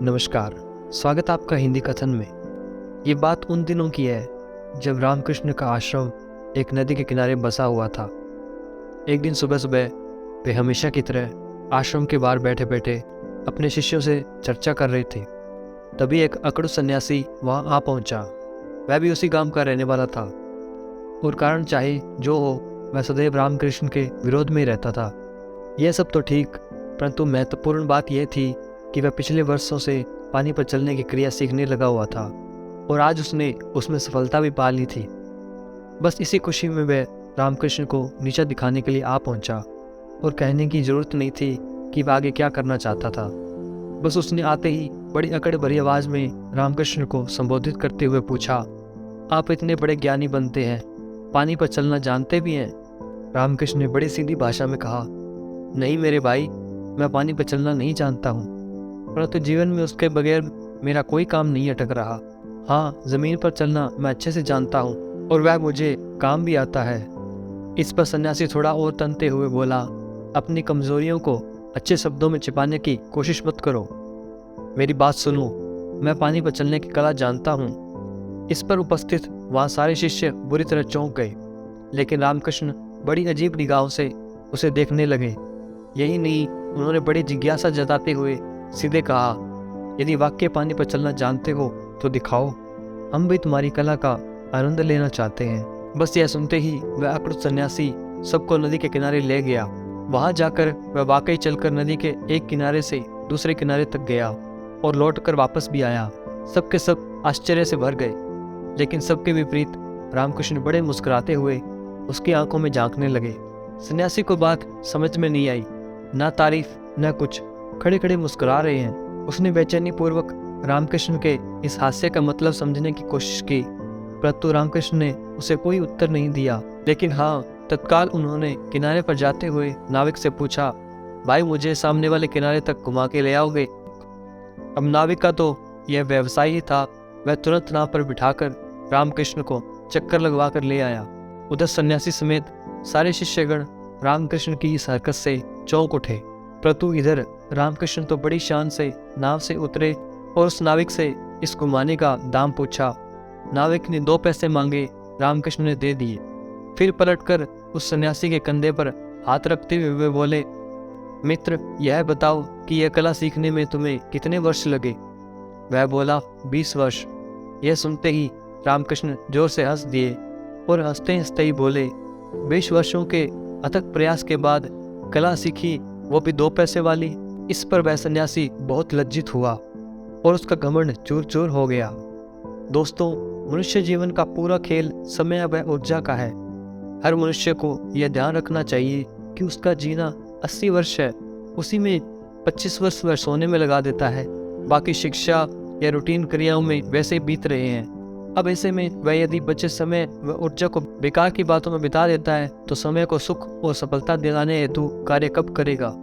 नमस्कार। स्वागत आपका हिंदी कथन में। ये बात उन दिनों की है जब रामकृष्ण का आश्रम एक नदी के किनारे बसा हुआ था। एक दिन सुबह सुबह वे हमेशा की तरह आश्रम के बाहर बैठे बैठे अपने शिष्यों से चर्चा कर रहे थे। तभी एक अकड़ू सन्यासी वहाँ आ पहुँचा। वह भी उसी गांव का रहने वाला था और कारण चाहे जो हो, वह सदैव रामकृष्ण के विरोध में ही रहता था। यह सब तो ठीक, परंतु महत्वपूर्ण बात यह थी कि वह पिछले वर्षों से पानी पर चलने की क्रिया सीखने लगा हुआ था और आज उसने उसमें सफलता भी पा ली थी। बस इसी खुशी में वह रामकृष्ण को नीचा दिखाने के लिए आ पहुंचा और कहने की जरूरत नहीं थी कि वह आगे क्या करना चाहता था। बस उसने आते ही बड़ी अकड़ भरी आवाज़ में रामकृष्ण को संबोधित करते हुए पूछा, आप इतने बड़े ज्ञानी बनते हैं, पानी पर चलना जानते भी हैं? रामकृष्ण ने बड़ी सीधी भाषा में कहा, नहीं मेरे भाई, मैं पानी पर चलना नहीं जानता हूँ, परंतु जीवन में उसके बगैर मेरा कोई काम नहीं अटक रहा। हाँ, ज़मीन पर चलना मैं अच्छे से जानता हूँ और वह मुझे काम भी आता है। इस पर सन्यासी थोड़ा और तनते हुए बोला, अपनी कमज़ोरियों को अच्छे शब्दों में छिपाने की कोशिश मत करो। मेरी बात सुनो, मैं पानी पर चलने की कला जानता हूँ। इस पर उपस्थित वहाँ सारे शिष्य बुरी तरह चौंक गए, लेकिन रामकृष्ण बड़ी अजीब निगाहों से उसे देखने लगे। यही नहीं, उन्होंने बड़ी जिज्ञासा जताते हुए सीधे कहा, यदि वाकई पानी पर चलना जानते हो तो दिखाओ, हम भी तुम्हारी कला का आनंद लेना चाहते हैं। बस यह सुनते ही वह अकड़ू सन्यासी सबको नदी के किनारे ले गया। वहां जाकर वह वाकई चलकर नदी के एक किनारे से दूसरे किनारे तक गया और लौटकर वापस भी आया। सबके सब आश्चर्य से भर गए, लेकिन सबके विपरीत रामकृष्ण बड़े मुस्कुराते हुए उसकी आंखों में झांकने लगे। सन्यासी को बात समझ में नहीं आई, ना तारीफ न कुछ, खड़े खड़े मुस्कुरा रहे हैं। उसने बेचैनी पूर्वक रामकृष्ण के इस हास्य का मतलब समझने की कोशिश की, परंतु रामकृष्ण ने उसे कोई उत्तर नहीं दिया। लेकिन हाँ, तत्काल उन्होंने किनारे पर जाते हुए नाविक से पूछा, भाई मुझे सामने वाले किनारे तक घुमा के ले आओगे? अब नाविक का तो यह व्यवसाय ही था। वह तुरंत नाव पर बिठाकर रामकृष्ण को चक्कर लगवा कर ले आया। उधर सन्यासी समेत सारे शिष्यगण रामकृष्ण की इस हरकत से चौंक उठे, परंतु इधर रामकृष्ण तो बड़ी शान से नाव से उतरे और उस नाविक से इस घुमाने का दाम पूछा। नाविक ने 2 पैसे मांगे, रामकृष्ण ने दे दिए। फिर पलटकर उस सन्यासी के कंधे पर हाथ रखते हुए बोले, मित्र, यह बताओ कि यह कला सीखने में तुम्हें कितने वर्ष लगे? वह बोला, 20 वर्ष। यह सुनते ही रामकृष्ण जोर से हंस दिए और हंसते हंसते ही बोले, 20 वर्षों के अथक प्रयास के बाद कला सीखी, वो भी 2 पैसे वाली? इस पर वह सन्यासी बहुत लज्जित हुआ और उसका घमंड चूर चूर हो गया। दोस्तों, मनुष्य जीवन का पूरा खेल समय व ऊर्जा का है। हर मनुष्य को यह ध्यान रखना चाहिए कि उसका जीना 80 वर्ष है, उसी में 25 वर्ष वह सोने में लगा देता है, बाकी शिक्षा या रूटीन क्रियाओं में वैसे बीत रहे हैं। अब ऐसे में वह यदि बचे समय व ऊर्जा को बेकार की बातों में बिता देता है तो समय को सुख और सफलता दिलाने हेतु कार्य कब करेगा?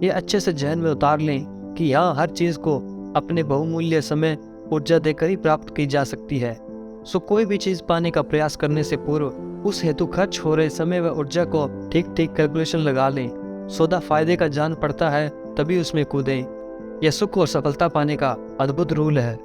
ये अच्छे से जहन में उतार लें कि यहाँ हर चीज़ को अपने बहुमूल्य समय ऊर्जा देकर ही प्राप्त की जा सकती है। सो कोई भी चीज़ पाने का प्रयास करने से पूर्व उस हेतु खर्च हो रहे समय व ऊर्जा को ठीक ठीक कैलकुलेशन लगा लें। सौदा फायदे का जान पड़ता है तभी उसमें कूदें। यह सुख और सफलता पाने का अद्भुत रूल है।